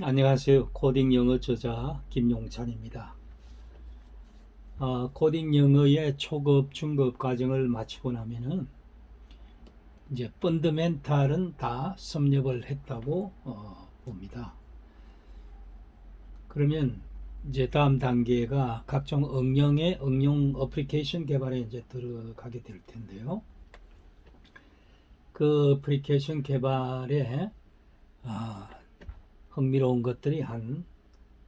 안녕하세요. 코딩 영어 저자 김용찬입니다. 코딩 영어의 초급, 중급 과정을 마치고 나면은 이제 펀더멘탈은 다 섭렵을 했다고 봅니다. 그러면 이제 다음 단계가 각종 응용의 응용 어플리케이션 개발에 이제 들어가게 될 텐데요. 그 어플리케이션 개발에 흥미로운 것들이 한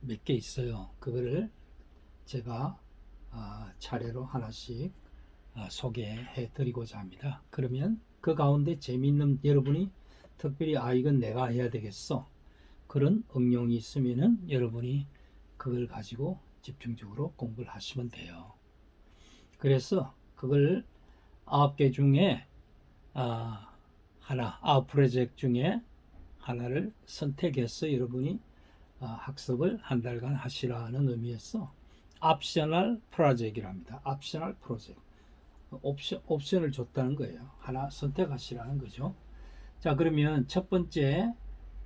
몇 개 있어요. 그거를 제가 차례로 하나씩 소개해 드리고자 합니다. 그러면 그 가운데 재미있는 여러분이 특별히 이건 내가 해야 되겠어 그런 응용이 있으면은 여러분이 그걸 가지고 집중적으로 공부를 하시면 돼요. 그래서 그걸 9개 중에 하나, 9프로젝트 중에 하나를 선택해서 여러분이 학습을 한 달간 하시라는 의미에서 옵셔널 프로젝트랍니다. 옵셔널 프로젝트. 옵션을 줬다는 거예요. 하나 선택하시라는 거죠. 자, 그러면 첫 번째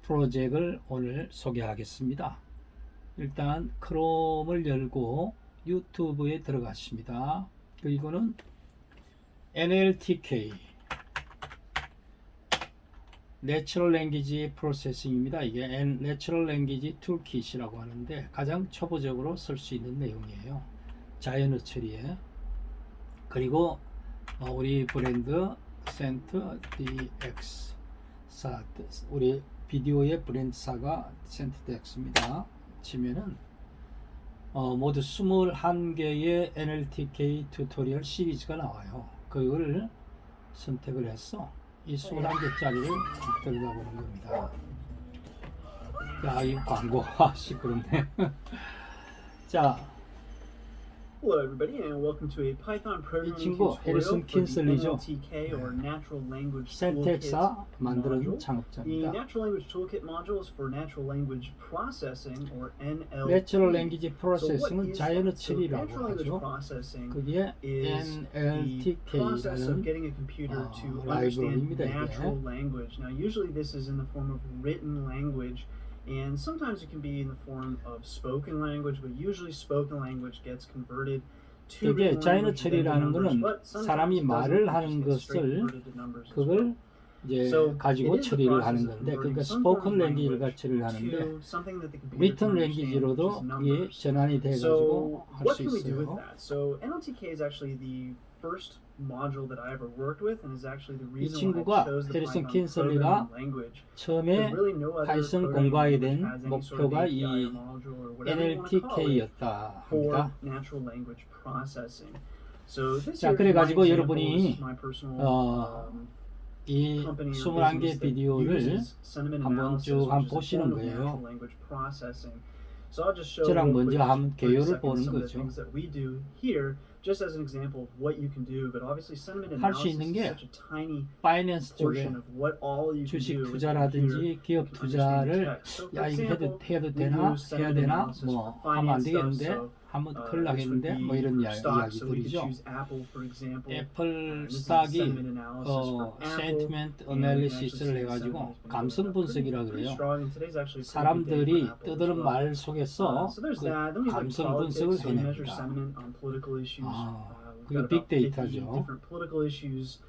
프로젝트를 오늘 소개하겠습니다. 일단 크롬을 열고 유튜브에 들어가십니다. 그리고는 NLTK Natural Language Processing입니다. 이게 Natural Language Toolkit이라고 하는데 가장 초보적으로 쓸 수 있는 내용이에요. 자연어 처리에. 그리고 우리 브랜드 센트 DX 우리 비디오의 브랜드사가 센트 DX입니다. 치면은 모두 21개의 NLTK 튜토리얼 시리즈가 나와요. 그걸 선택을 해서 이 21개짜리를 들여다보는 겁니다. 야, 이 광고 시끄럽네. 자, Hello everybody and welcome to a Python programming 친구 tutorial 해리슨 for the 킨슬리죠. NLTK or Natural Language 센텍사 Toolkit 만드는 module. The 창업자입니다. Natural Language Toolkit module is for Natural Language Processing or NLP. Natural Language So what Processing은 is 자연어 that? So 처리라고 Natural Language 하죠. Processing 그게 is the process of NLTK라는 getting a computer to 라이브러리입니다. understand natural language. Now usually this is in the form of written language and sometimes it can be in the form of spoken language, but usually spoken language gets converted to 이게 written 자연어 language then to 처리라는 numbers, 거는 but sometimes 사람이 it doesn't, 말을 it 하는 just gets straight 것을 converted to numbers as well. 그걸 이제 So 가지고 it is the 처리를 process 하는 of 건데 converting 그러니까 some form 스포큰 of 랭귀지를 language 처리를 하는데 to something that the computer 리튼 can understand, which 랭귀지로도 is 그게 numbers. 전환이 돼 가지고 So 할 what 수 can we do with 있어요. that? So NLTK is actually the first module that I ever worked with and is actually the 이 reason why I 친구가 chose the 해리슨 Python 킨슬리가 programming language. There's 처음에 really no other 파이썬 programming 공부하게 language 된 has any sort of 목표가 API 이 or module or whatever you want to call it NLTK였다 for 합니다. natural language processing. So this 자, here for my 그래가지고 example 여러분이 is my personal 이 company or 21개 business that 비디오를 uses sentiment 한번 analysis, 쭉 which 한번 is a 보시는 form of 거예요. natural language processing. So I'll just show 저랑 real 먼저 quick, 한번 just 30 개요를 seconds, 보는 some of the 거죠. things that we do here, just as an example of what you can do. But obviously, sentiment 할 수 analysis 있는 is 게 such a tiny 파이낸스 쪽에 portion of what all you can 주식 do with the computer. 투자라든지 기업 You can understand the 투자를 text. So, for 야, 이거 example, 해도 we 되나? use 해야 sentiment 되나? analysis 뭐 for 하면 안 finance stuff. 되겠는데? So 하면 큰일 this would 나겠는데? be 뭐 이런 for stocks. So we could 이야기들이죠. choose Apple, for example. 애플 This is 스탁이 sentiment analysis for Apple. 센티멘트 And we can actually 어널리시스를 see 해가지고 sentiment has been 감성 pretty 분석이라 strong, 그래요. and today's actually a pretty good day 사람들이 for Apple as 떠드는 well. 말 속에서 So there's 그 that. Then we have 감성 분석을 politics. So we measure 해냅니다. sentiment on political issues. 그게 We've got about 50 빅데이터죠. different political issues.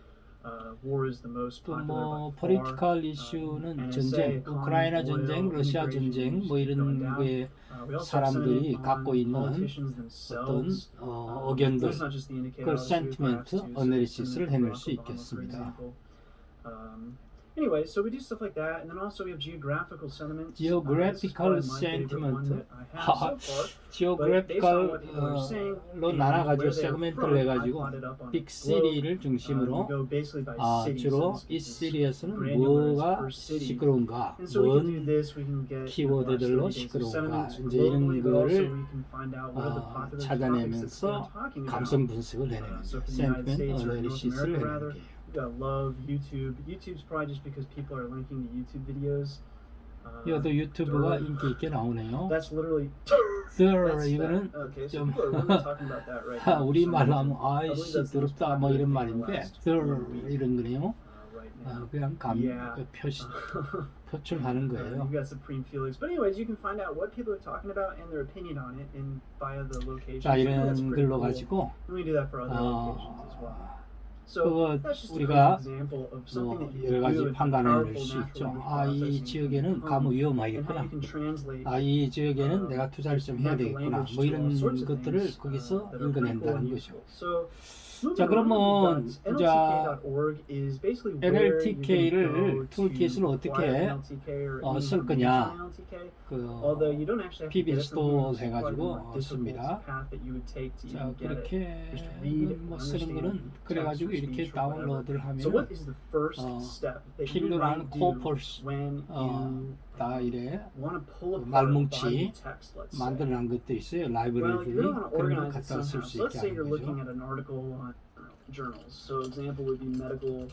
War is the most 또 popular 뭐 by far. 포리티컬 이슈는 NSA, 전쟁, economy, 우크라이나 oil, 전쟁, 러시아 immigration, 전쟁 뭐 going 이런 down. 거에 We also have 사람들이 sentiment 갖고 on 있는 politicians 어떤 themselves. 의견들, That's not just the indicator. 그걸 Obviously, we have 센티멘트 graphs too, so 어널리시스를 sentiment 해낼 of 수 Barack Obama, for 있겠습니다. example. Anyway, so we do stuff like that, and then also we have geographical sentiments. This is Geographical probably my favorite one sentiment. that I have so far. 지오그래피컬로 나눠가지고 세그멘트를 해가지고 빅시리를 중심으로 주로 이 시리에서는 뭐가 시끄러운가, 뭔 키워드들로 시끄러운가 이제 이런 거를 찾아내면서 감성 분석을 해내는 거예요. 센티멘트 어널리시스를 해내는 거예요. Love YouTube. YouTube's probably just because people are linking to YouTube videos. 이것도 유튜브가 인기 있게 나오네요. That's literally. 이거는 Okay, so 좀 people are really talking about that right now. 우리 말로 하면 I believe 아이씨 that's the most 더럽다 뭐 popular 이런 thing in the 말인데 last 4 weeks, 이런 거네요. right now. 그냥 Yeah. 표출하는 거예요. You've got Supreme Felix. But anyways, you can find out what people are talking about and their opinion on it in via the location. 자, So I think that's 이런 pretty 글로 cool. 가지고 And we do that for other locations as well. So 그거 that's just a 우리가 good example of something 뭐 that you 여러 can 가지 do with 판단을 할 powerful 수 있죠. natural language 아, 이 processing 지역에는 and 가면 how 위험하겠구나. you can translate 아, 이 지역에는 내가 투자를 좀 해야 natural 되겠구나. language 뭐 to 이런 all sorts of 것들을 things 거기서 that are pretty cool 읽어낸다는 and 거죠. useful. So moving 자, on, 그러면 we've got 자, nltk.org is basically where you can NLTK를 go 툴킷을 to 어떻게 apply NLTK or any 쓸 information 거냐. on NLTK. 그 Although you don't actually have to get it from here, PBS도 it's quite a 해가지고 more difficult 씁니다. path that you would take to 자, even get it. 그렇게 Just read, 뭐 쓰는 understand, 거는 그래가지고 text or 이렇게 speech or whatever. 다운로드를 So what 하면 is the first step that you 필요한 might do 코퍼스 when you 다 이래 want to pull apart 말뭉치 body text, let's say? 만들어놓은 것도 있어요. Well, if you 라이브러리들이 really want to 그런 걸 organize it 갖다 쓸 somehow, 수 so let's 있게 say 하는 you're looking 거죠. at an article on journals. So example would be medical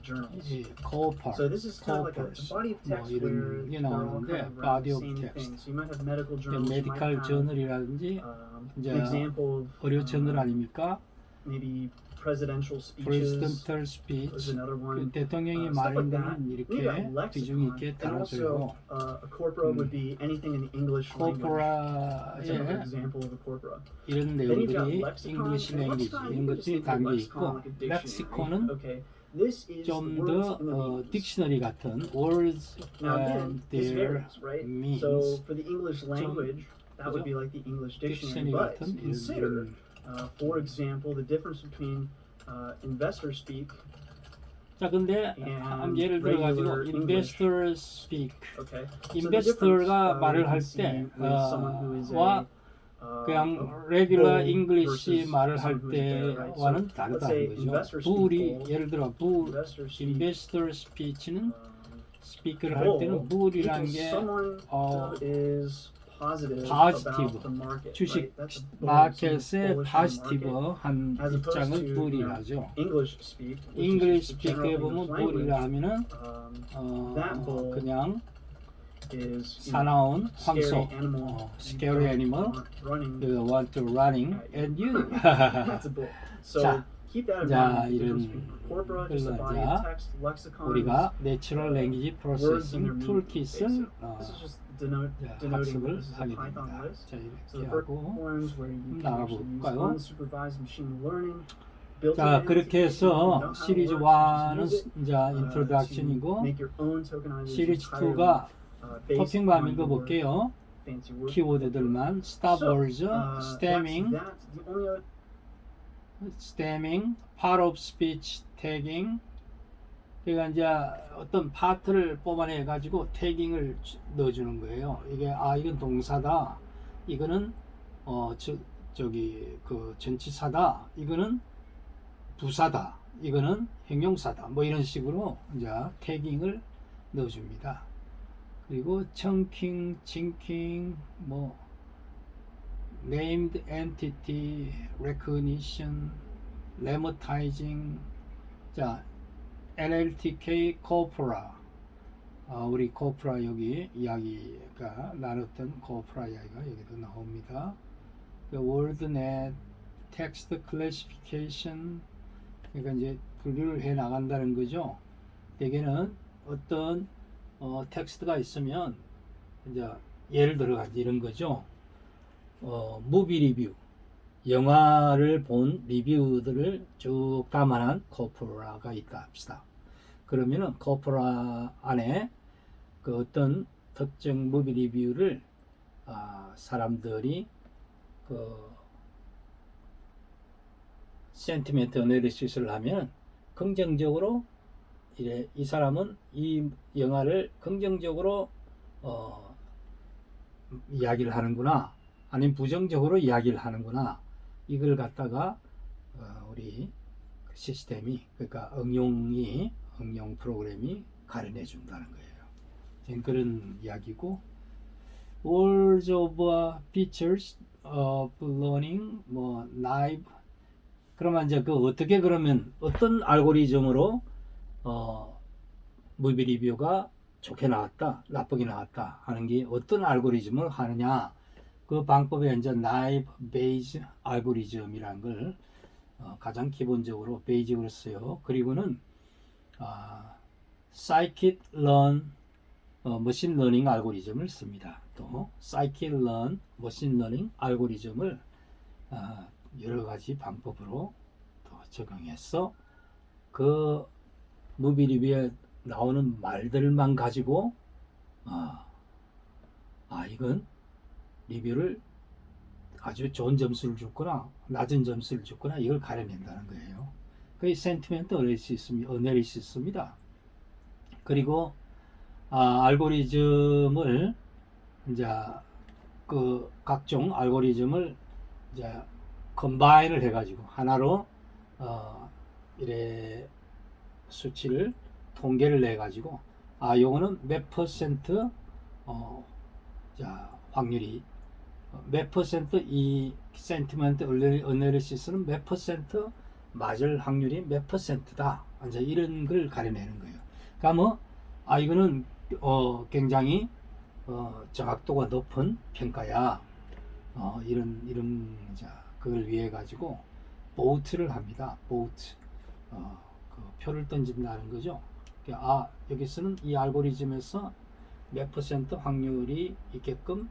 journals. 이 코퍼, So this is kind of like a corpus, body of 뭐 text 이런 where 게 they're all 나오는데 kind of around body the of same text, thing. So you might have medical journals. You might 메디컬 have 저널이라든지 an 이제 example of 의료 저널 아닙니까? maybe presidential speeches. 프레지던털 Is 스피치, another one. 대통령이 Stuff like 말하는 that. 거는 We 이렇게 got 비중 lexicon, 있게 and also 다뤄져요. a corpora would be anything in the English language. That's another 코퍼라에 example of a corpora. 이런 Then you've got 내용들이 lexicon, 잉글리시 and 랭귀지 lexicon, 이런 you can just 것들이 think of 담겨 lexicon 있고 like a dictionary. 렉시콘은 Okay, this is the 좀 words 더 and the meanings. 딕셔너리 같은 words Now and again, this their varies, right? means So for the English language, that would 그죠? be like the English dictionary. 딕셔너리 But 같은 consider, 이런 for example, the difference between investor speak. 자 근데 한 예를 들어 가지고 regular investor speak Okay. investor가 말을 할 때 와 그냥 regular English 말을 할 때와는 다르다는 거죠. 부울이 예를 들어 investor speech는 스피커를 할 때는 부울이라는 게 positive 주식 마켓의 positive한 입장을 부울이라죠. English speak에 보면 부울이라 하면은 그냥 사나운 황소, scary animal, you want to running, and you. 자, 자 이런 걸로 자 우리가 내추럴 랭귀지 프로세싱 툴킷을 학습을 하게 됩니다. 자 이렇게 하고 나가볼까요? 자 그렇게 해서 시리즈 1은 이제 인트로덕션이고 시리즈 2가 토핑만 읽어볼게요. 키워드들만 stop words, stemming, part of speech, tagging. 그러니까 이제 어떤 파트를 뽑아내 가지고 태깅을 넣어주는 거예요. 이게 이건 동사다. 이거는 저기 그 전치사다. 이거는 부사다. 이거는 형용사다. 뭐 이런 식으로 이제 태깅을 넣어줍니다. 그리고 chunking, chinking, 뭐 named entity, recognition, lemmatizing. 자, NLTK corpora. 우리 corpora 여기 이야기가 나눴던 corpora 이야기가 여기도 나옵니다. WorldNet, text classification. 그러니까 이제 분류를 해 나간다는 거죠. 대개는 어떤 텍스트가 있으면 이제 예를 들어 이런 거죠. 무비 리뷰, 영화를 본 리뷰들을 쭉 담아낸 코퍼라가 있다 합시다. 그러면은 코퍼라 안에 그 어떤 특정 무비 리뷰를 사람들이 그 센티멘트 어널리시스를 하면 긍정적으로 이 사람은 이 영화를 긍정적으로 이야기를 하는구나, 아니면 부정적으로 이야기를 하는구나, 이걸 갖다가 우리 시스템이, 그러니까 응용 프로그램이 가르쳐 준다는 거예요. 그런 이야기고, words of features of learning, 뭐 naive. 그러면 이제 그 어떻게 그러면 어떤 알고리즘으로 무비 리뷰가 좋게 나왔다, 나쁘게 나왔다 하는 게 어떤 알고리즘을 하느냐, 그 방법에 이제 나이브 베이지 알고리즘이라는 걸 가장 기본적으로 베이직으로 써요. 그리고는 scikit-learn 머신러닝 알고리즘을 씁니다. 또 scikit-learn 머신러닝 알고리즘을 여러 가지 방법으로 또 적용해서 그 무비 리뷰에 나오는 말들만 가지고 이건 리뷰를 아주 좋은 점수를 줬거나 낮은 점수를 줬거나 이걸 가려낸다는 거예요. 그게 센티멘트 어널리시스입니다. 그리고 알고리즘을 이제 그 각종 알고리즘을 이제 컴바인을 해가지고 하나로 이래 수치를 통계를 내 가지고 요거는 몇 퍼센트 확률이 몇 퍼센트 이 센티멘트 어널리시스는 몇 퍼센트 맞을 확률이 몇 퍼센트다. 이제 이런 걸 가려내는 거예요. 그러니까 이거는 굉장히 정확도가 높은 평가야. 이런 그걸 위해 가지고 보트를 합니다. 보트. 그 표를 던진다는 거죠. 여기서는 이 알고리즘에서 몇 퍼센트 확률이 있게끔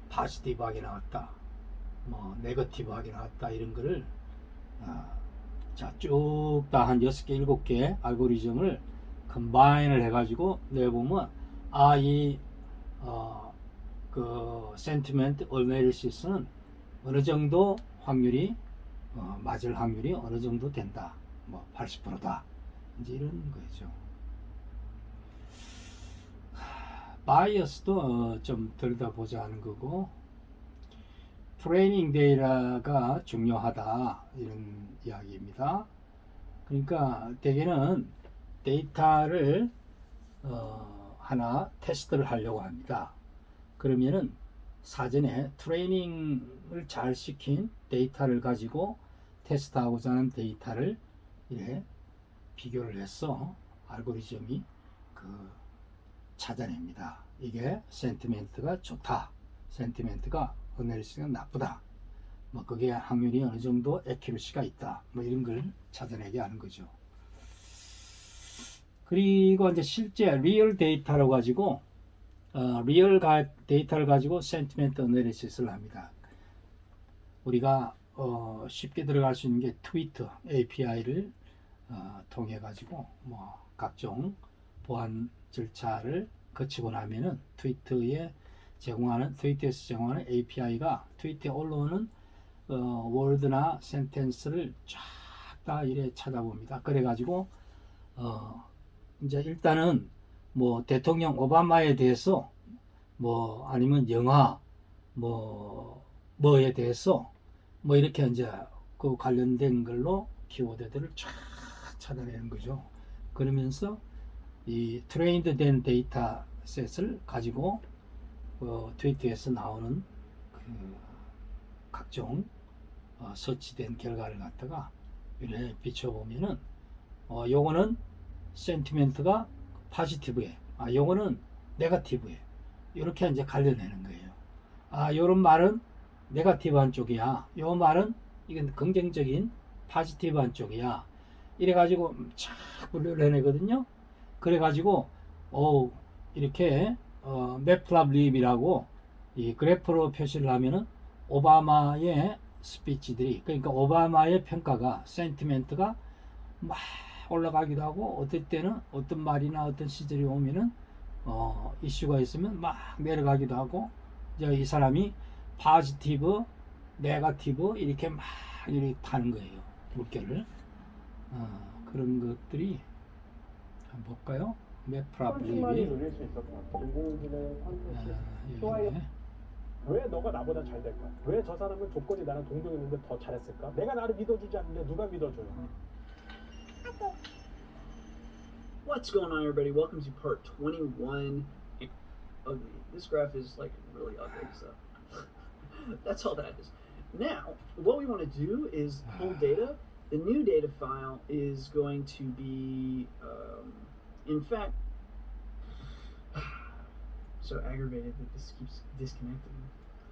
파지티브하게 나왔다, 네거티브하게 나왔다, 이런 거를 쭉 다 한 6개, 7개 알고리즘을 컴바인을 해가지고 내보면 그 센티멘트 어널리시스는 어느 정도 확률이 맞을 확률이 어느 정도 된다. 80%다. 이제 이런 거죠. 바이어스도 좀 들여다보자 하는 거고, 트레이닝 데이터가 중요하다, 이런 이야기입니다. 그러니까 대개는 데이터를 하나 테스트를 하려고 합니다. 그러면은 사전에 트레이닝을 잘 시킨 데이터를 가지고 테스트하고자 하는 데이터를 이렇게 비교를 해서 알고리즘이 찾아냅니다. 이게 센티멘트가 좋다, 센티멘트가 어널리시스가 나쁘다, 그게 확률이 어느 정도 애큐러시가 있다, 이런 걸 찾아내게 하는 거죠. 그리고 이제 실제 리얼 데이터로 가지고 리얼 데이터를 가지고 센티멘트 어널리시스를 합니다. 우리가 쉽게 들어갈 수 있는 게 트위터 API를 통해 가지고 각종 보안 절차를 거치고 나면은 트위터에서 제공하는 API가 트위터에 올라오는 월드나 센텐스를 쫙 다 이래 찾아봅니다. 그래 가지고 이제 일단은 대통령 오바마에 대해서 아니면 영화 뭐에 대해서 이렇게 이제 그 관련된 걸로 키워드들을 쫙 찾아내는 거죠. 그러면서 이 트레인드 된 데이터셋을 가지고 트위터에서 나오는 각종 서치된 결과를 갖다가 이렇게 비춰보면은 요거는 센티멘트가 파지티브에, 요거는 네거티브에, 이렇게 이제 갈려내는 거예요. 요런 말은 네거티브한 쪽이야, 요 말은 이건 긍정적인 파지티브한 쪽이야, 이래가지고 쫙 분류를 해내거든요. 그래가지고 이렇게 매플랍립이라고 이 그래프로 표시를 하면은 오바마의 스피치들이, 그러니까 오바마의 평가가 센티멘트가 막 올라가기도 하고, 어떨 때는 어떤 말이나 어떤 시절이 오면은 이슈가 있으면 막 내려가기도 하고, 이제 이 사람이 파지티브, 네거티브 이렇게 막 이렇게 타는 거예요, 물결을. 그런 것들이 한번 볼까요? 천만이 누릴 수 있었다. 인공지능 콘텐츠 좋아요. 왜 너가 나보다 잘 될까? 왜 저 사람은 조건이 나랑 동등했는데 더 잘했을까? 내가 나를 믿어주지 않는데 누가 믿어줘요? What's going on, everybody? Welcome to part 21. Ugly. This graph is like really ugly, so that's all that is. Now, what we want to do is pull data. The new data file is going to be, in fact, so aggravated that this keeps disconnecting.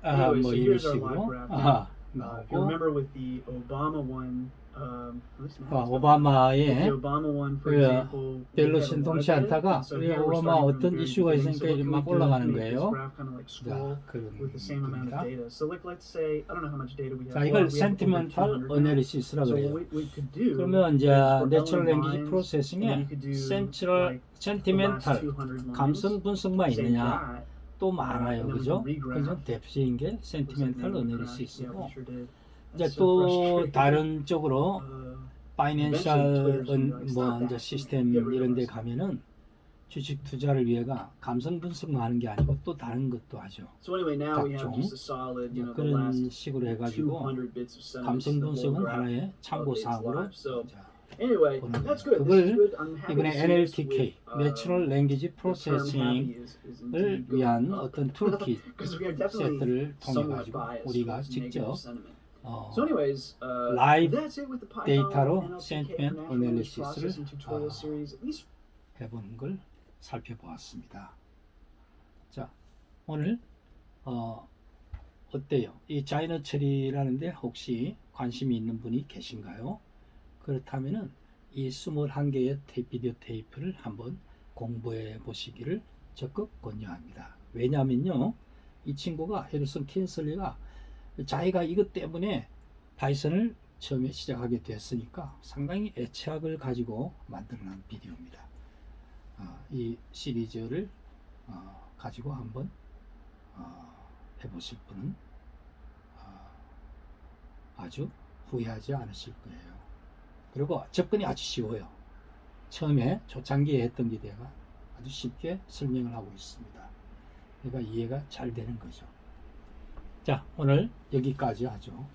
Anyway, so here's our live graph. If you 나오고, remember with the Obama one, this now it's not- with the 오바마의 Obama one, for 그 example, we 별로 had a lot of 신통치 it, 않다가 and so 우리 here we're 오바마 starting from 어떤 the 이슈가 very 있으니까 beginning. So 이제 what 막 can we do is 올라가는 make this 거예요. graph kind of like scroll 자, 그런 with the same amount of 겁니다. data. So like let's say I don't know how much data we have. 자, Well, 이걸 we have over sentimental 200 now. analysis라고 So 해요. what we could do 그러면 이제 is for 내추럴 element 랭귀지 lines, 프로세싱에 and then you could do 센트럴 like the last 센티멘탈 200 lines, 감성 분석만 say 있느냐 that, 또 많아요. and then we 그죠? can regraph. 그래서 뎁스인 게 Looks like 센티멘탈 maybe we crashed. Yeah, 어널리시스고 we sure did. 이제 That's so 또 frustrating. 다른 쪽으로 Eventually 파이낸셜 Twitter's gonna be like, 뭐 "Stop 이제 that. 시스템 Get rid of 이런 데 us." 가면은 주식 투자를 위해가 감성 분석만 하는 게 아니고 또 다른 것도 하죠. So anyway, now we have 각종 just a solid, you know, the 그런 last 식으로 해가지고 200 bits of sentence. 감성 the whole 분석은 graph 하나의 참고 of its 사항으로 life. So 자, anyway, 보는 that's 거예요. good. This is 그걸 good. I'm happy 이번에 to see this NLTK, with, Natural Language the term Processing을 happy is indeed going 위한 up. 어떤 툴킷 Because we are definitely 세트를 통해 somewhat 가지고 biased 우리가 towards 직접 negative sentiment. 어, So anyways, 라이브 that's it with the Python 데이터로 NLTK sentiment Natural Language analysis를 Processing tutorial series. At least 해보는 걸 살펴보았습니다. 자, 오늘 어때요? 이 자이너 처리라는데 혹시 관심이 있는 분이 계신가요? 그렇다면은 이 21개의 비디오 테이프를 한번 공부해 보시기를 적극 권유합니다. 왜냐하면요, 이 친구가 해리슨 킨슬리가 자기가 이것 때문에 파이썬을 처음에 시작하게 됐으니까 상당히 애착을 가지고 만들어낸 비디오입니다. 이 시리즈를 가지고 한번 해보실 분은 아주 후회하지 않으실 거예요. 그리고 접근이 아주 쉬워요. 처음에 초창기에 했던 기대가 아주 쉽게 설명을 하고 있습니다. 그러니까 이해가 잘 되는 거죠. 자, 오늘 여기까지 하죠.